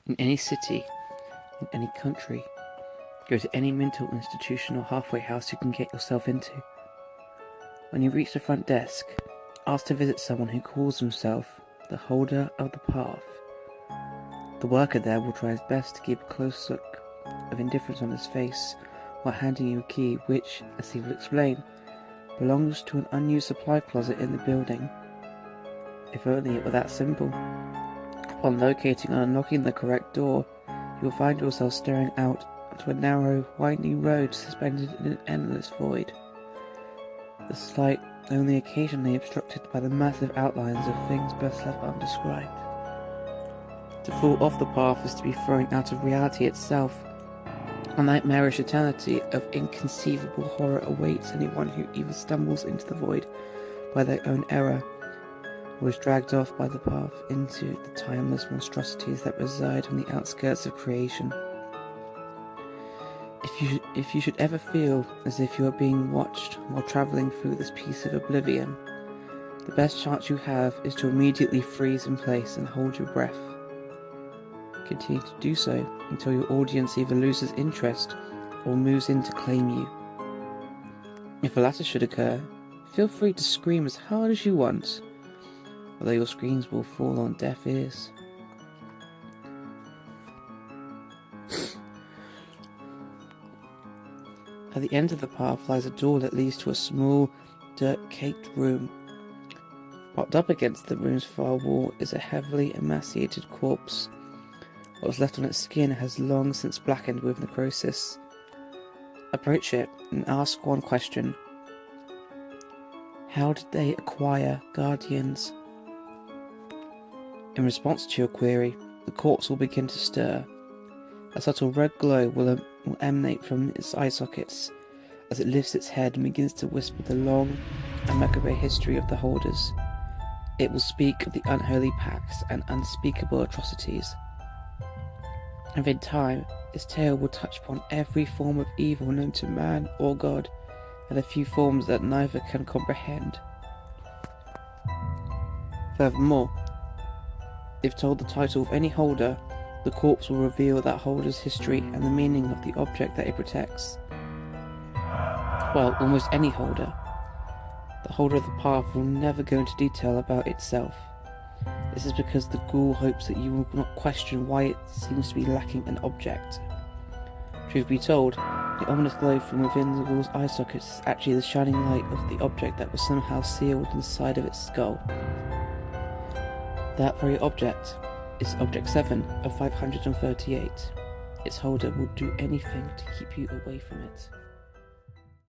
In any city, in any country, go to any mental institution or halfway house you can get yourself into. When you reach the front desk, ask to visit someone who calls himself the holder of the path. The worker there will try his best to keep a close look of indifference on his face while handing you a key which, as he will explain, belongs to an unused supply closet in the building. If only it were that simple. Upon locating and unlocking the correct door, you will find yourself staring out onto a narrow, winding road suspended in an endless void. The sight only occasionally obstructed by the massive outlines of things best left undescribed. To fall off the path is to be thrown out of reality itself. A nightmarish eternity of inconceivable horror awaits anyone who either stumbles into the void by their own error, or is dragged off by the path into the timeless monstrosities that reside on the outskirts of creation. If you should ever feel as if you are being watched while travelling through this piece of oblivion, the best chance you have is to immediately freeze in place and hold your breath. Continue to do so until your audience either loses interest or moves in to claim you. If the latter should occur, feel free to scream as hard as you want, although your screams will fall on deaf ears. At the end of the path lies a door that leads to a small, dirt-caked room. Propped up against the room's far wall is a heavily emaciated corpse. What was left on its skin has long since blackened with necrosis. Approach it and ask one question. How did they acquire guardians? In response to your query, the corpse will begin to stir. A subtle red glow will emanate from its eye sockets as it lifts its head and begins to whisper the long and macabre history of the holders. It will speak of the unholy pacts and unspeakable atrocities. And in time, its tale will touch upon every form of evil known to man or God, and a few forms that neither can comprehend. Furthermore, if told the title of any holder, the corpse will reveal that holder's history and the meaning of the object that it protects. Well, almost any holder. The holder of the path will never go into detail about itself. This is because the ghoul hopes that you will not question why it seems to be lacking an object. Truth be told, the ominous glow from within the ghoul's eye sockets is actually the shining light of the object that was somehow sealed inside of its skull. That very object is Object 7 of 538. Its holder will do anything to keep you away from it.